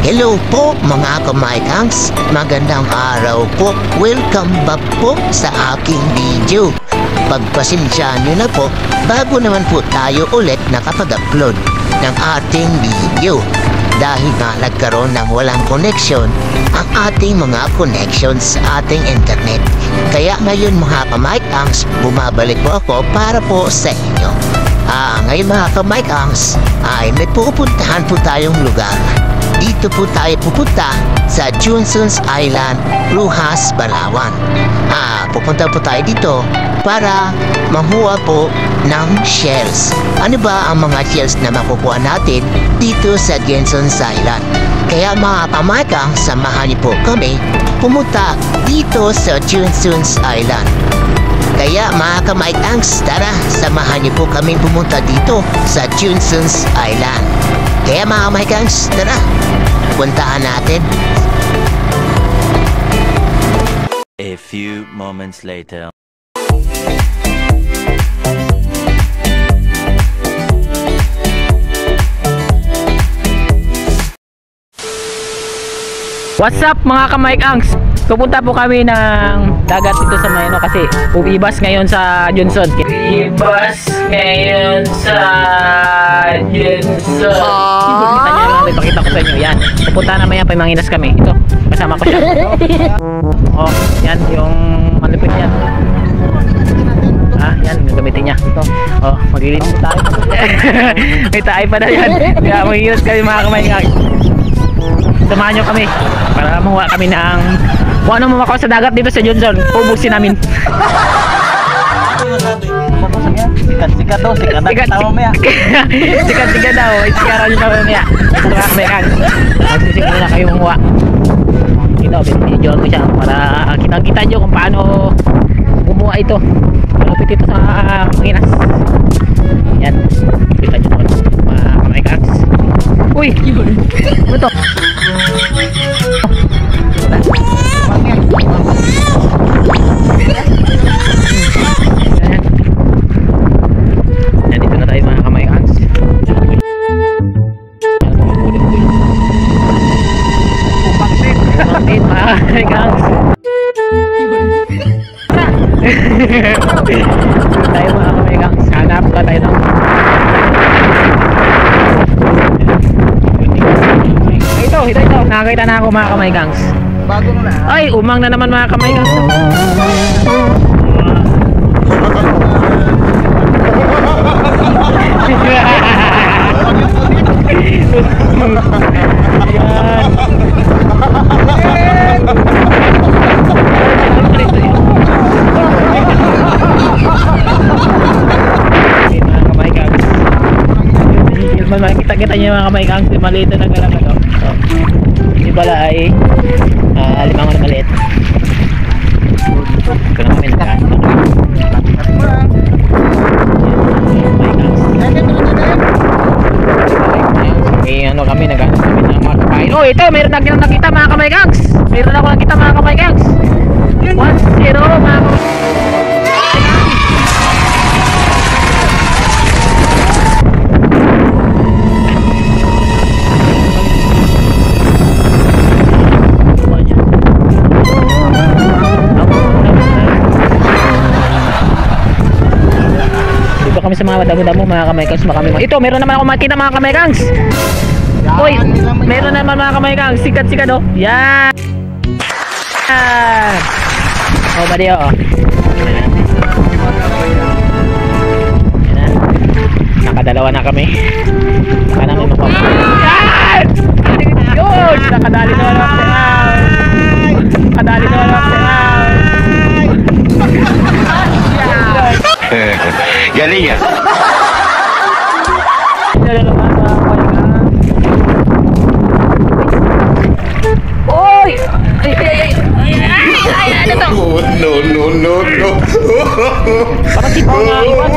Hello po mga kamaikangs, magandang araw po. Welcome back po sa aking video. Pagpasensyaan nyo na po, bago naman po tayo ulit nakapag-upload ng ating video. Dahil nga nagkaroon ng walang connection ang ating mga connections sa ating internet. Kaya ngayon mga kamaikangs, bumabalik po ako para po sa inyo. Ngayon mga kamaikangs, ay may pupuntahan po tayong lugar. Dito po tayo pupunta sa Johnson's Island, Roxas, Palawan. Pupunta po tayo dito para makuha po ng shells. Ano ba ang mga shells na makukuha natin dito sa Johnson's Island? Kaya mga kamakang, samahan niyo po kami pumunta dito sa Johnson's Island. Kaya mga kamaikangs, tara, samahan niyo po kami pumunta dito sa Johnson's Island. Kaya mga kamaikangs, tara, puntahan natin. A few moments later. What's up mga kamaikangs? Pupunta po kami ng dagat dito sa Mayno kasi uibas ngayon sa Johnson. Uibas ngayon sa Johnson. Ipakita ko sa inyo. Yan. Pupunta na maya, Pamanginas kami. Ito, kasama ko siya. Oh, yan yung malupit yan. Yan yung gamitin niya. Ito. Oh, maglilinis tayo. May tayo pa na yan. Kaya maghihiras kami mga kamaikangs. Samahan nyo kami para makuha kami ng kung ano mamakuha sa dagat dito sa Johnson. Ubusin namin. Sikat daw, sikat mamaya. Sikat daw, isikaran nyo na mamaya. Mga kamaikan, magsisik muna kayo makuha. Ito, binidyoan ko siya para kita nyo kung paano bumuha ito. Malapit ito sa Manginas. Yan, kita nyo naman mga kamaikan. Uy! Ano to? Nandito na tayo mga kamaikangs. Upang din mga kamaikangs. Dito tayo mga kamaikangs. Hanap ka tayo ng ito. Nakakita na ako mga kamaikangs. Bago na. Ay, umang na naman mga kamaikangs. Kita niyo mga kamaikangs, maliit na nagkalang ito. Yung bala ay limangon na maliit. Ito na kami nagkaan. Ano kami, nagkaan kami ng mga kapain. Oh, ito, meron na nakita mga kamaikangs. Meron ako nakita mga kamaikangs. 1-0 mga kamaikangs. Kami sa mga damo-damo mga kamaikangs, ito meron naman ako makita mga kamaikangs. Uy, meron naman mga kamaikangs, sikat oh. Yan. Oh, badi oh. Nakadalawa na kami. Baka namin makuha. Yan! Yun! Nakadali na lang si Al. Nakadali na lang si Al. Galing yan. Oy! Ay, ano to? No. Bakit di pa nga iwan?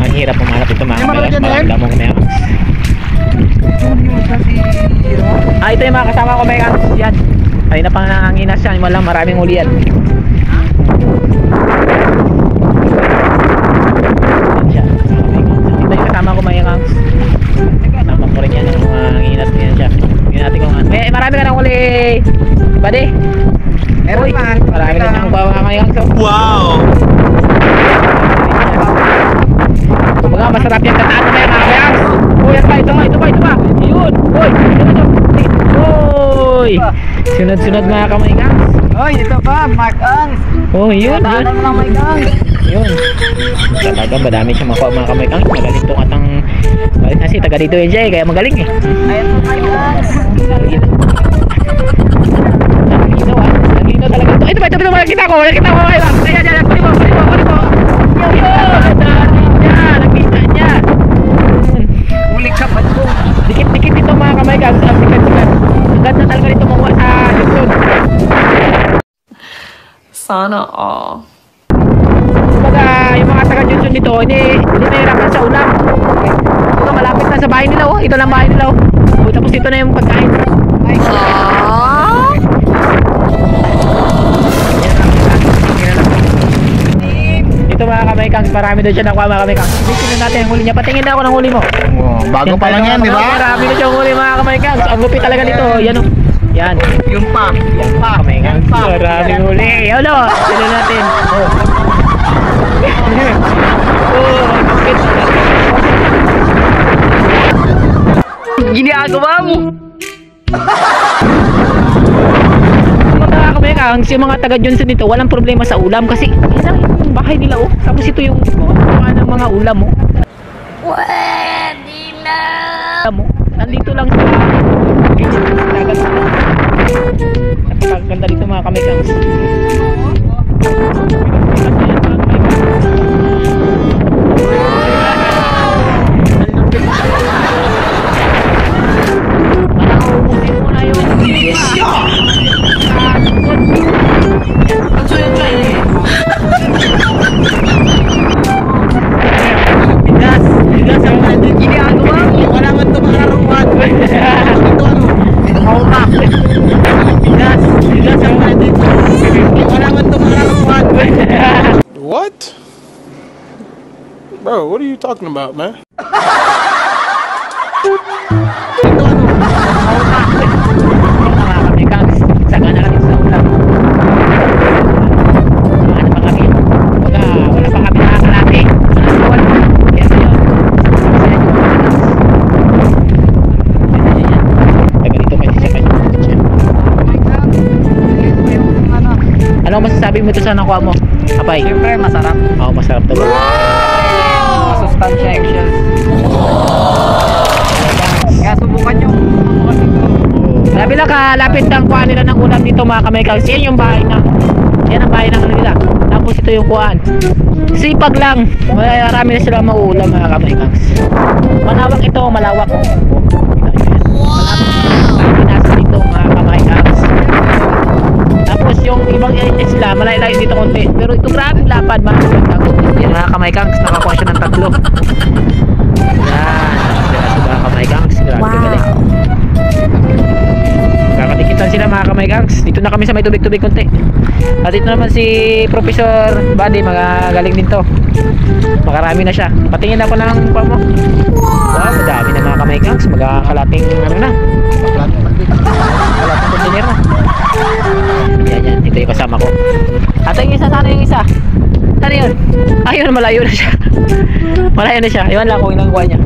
Ang hirap pumanap ito mga kamaikangs. Parang damo ko na yan. Ito yung mga kasama ko kamaikangs. Yan. Ay na pang nanganginas yan, walang maraming ulian. Yan siya. buddy. Meron pa. Marami na siyang pamamayang so. Wow! Kumbaga masarap yung kataan na mga kamayang. Uy, ito pa. Yun. Uy, Uy. Sunod-sunod mga kamayang. Oy, ito pa, Mark Ang. Oh, yun. Daanan mo lang, Mark Ang. Yun. Talaga madami siyang makuha mga kamayang. Magaling tong atang balik kasi taga dito yun siya kaya magaling eh. Ayan po, Mark Ang. Naglino talaga ito. Ito ba nakita ko. Ayan. Kunin mo. Yun. Nakita niya. Uli ka pa po. Dikit-dikit ito mga kamayang. Sikat. Ang ganda talaga nito makuha sa Luzon. Sana all. Kumbaga, yung mga taga-Junsun dito, hindi nahirapan sa ulam. Kumbaga, malapit na sa bahay nila, oh. Ito lang bahay nila, oh. Oh, tapos dito na yung pagkain. Ito mga kamaykangs, marami doon siya nakuha mga kamaykangs. Tingnan natin ang huli niya. Patingin na ako ng huli mo. Oh, bago pa lang yan, di ba? Marami na siyang huli mga kamaykangs. Ang lupit talaga nito. Yan, oh. Yan. Yung pa. Kamaykangs. Maraming huli. Yolo, tingnan natin. Oh. Ginagawa mo. Mga kamaykangs, yung mga taga-Johnson dito, walang problema sa ulam kasi yan lang yung bahay nila, oh. Tapos ito yung ng mga ulam, oh. Pwede na. Alam mo, nandito lang sa dagat. Napakaganda dito mga kamaykangs. What? Bro, what are you talking about, man? Saka na kami sa ulam. Ano pa kami? Wala pa kami nakakalati. Kaya ngayon, taga dito kasi siya. Ano masasabi mo ito sa nakuha mo? Apay? Siyempre, masarap. Oo, masarap to ba? Masustansya actually. Kaya subukan yung kasi ito. Grabe lang kalapit ang kuhaan nila ng ulam dito mga kamaykangs. Yan yung bahay ng yan ang bahay ng nila. Tapos ito yung kuhaan. Sipag lang. Marami na sila mauulam mga kamaykangs. Malawak ito, malawak. Malawak. Nasa dito mga kamaykangs. Tapos yung ibang isla, malay-layo dito konti. Pero ito grabe lapad mga kamaykangs. Yan mga kamaykangs, nakakuha siya ng 3. Yan. Yan sa mga kamaykangs. Grabe galing. Kakatikitan sila mga kamaykangs. Dito na kami sa may tubig-tubig konti. At dito naman si Professor Buddy, magagaling din to. Makarami na siya. Patingin ako ng pamo. Wow, madami na mga kamaykangs. Magkakalating ano na. Kalating container na. Yan. Ito yung kasama ko. At yung isa, sana yung isa. Sana yun? Ayun, malayo na siya. Malayo na siya. Iwan lang kung inangguan niya.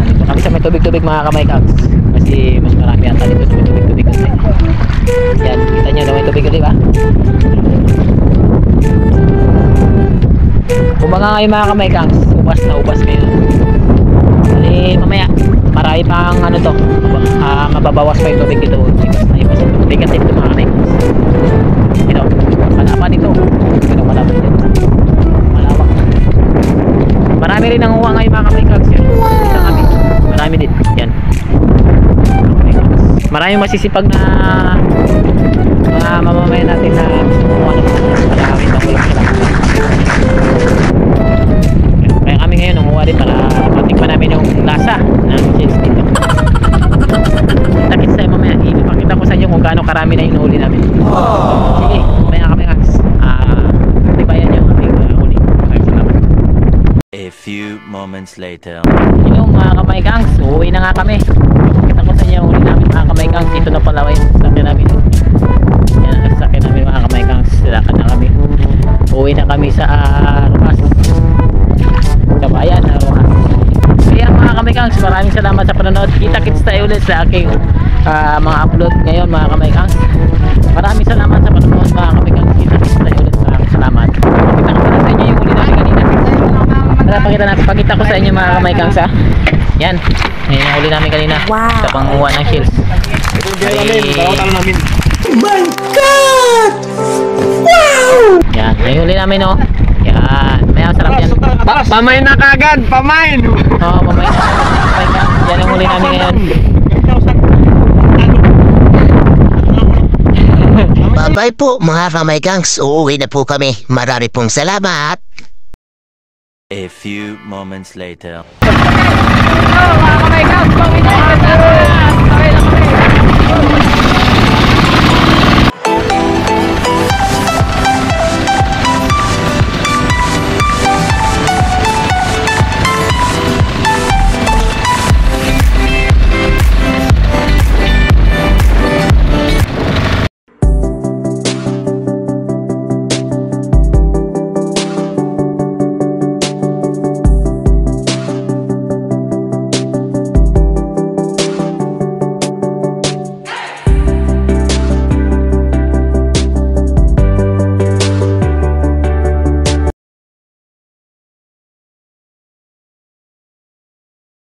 Dito kami sa may tubig-tubig mga kamaykangs. Kasi mas marami ata dito sa may tubig-tubig kasi. Yan, kita nyo na may tubig ulit ba? Kumbaga ngayon mga kamaykangs, ubas na ubas kayo. Dali mamaya, marami pang ano to, mababawas pa yung tubig dito. Ibas na ibas ito. Bigat ito mga kamaykangs. Ito, malapan ito. Ito malapan dito. Malawak. Marami rin nanguha ngayon mga kamaykangs. Yan, kami. Marami din. Yan. Maraming masisipag na mga mamamayan natin na gusto kumuha ng marami na ulam sila. Kaya kami ngayon umuha din para matikman namin yung lasa ng cheese dito. Kita-kits tayo mamaya. Ipakita ko sa inyo kung gaano karami na yung nahuli namin. Sige, mamaya kami guys. Tibayan nyo ang huli. Salamat. A few moments later. Yung mga kamaykangs, uuwi na nga kami. Kita ko sa inyo huli namin. mga kamaykang, ito na pala yung sakyan namin. Yan ang sakyan namin mga kamaykang. Silakad na kami. Uwi na kami sa Rojas. Kabayan na Rojas. Kaya mga kamaykang, maraming salamat sa panonood. Kita-kits tayo ulit sa aking mga upload ngayon mga kamaykang. Maraming salamat sa panonood mga kamaykang. Kita-kits tayo ulit sa aking salamat. Pakita ko na sa inyo yung uli namin kanina. Pakita ko sa inyo mga kamaykang sa yan. Ngayon yung uli namin kanina. Wow. Sa panguha ng shells. My God! Wow! Yan. Ngayon uli namin oh. Yan. May sarap yan. Pamain na kagad, pamain. Oo, pamain na. Yan yung uli namin ngayon. Bye-bye po mga kamaykangs. Uuwi na po kami. Marami pong salamat. A few moments later. Mga kamay guys, pamilya.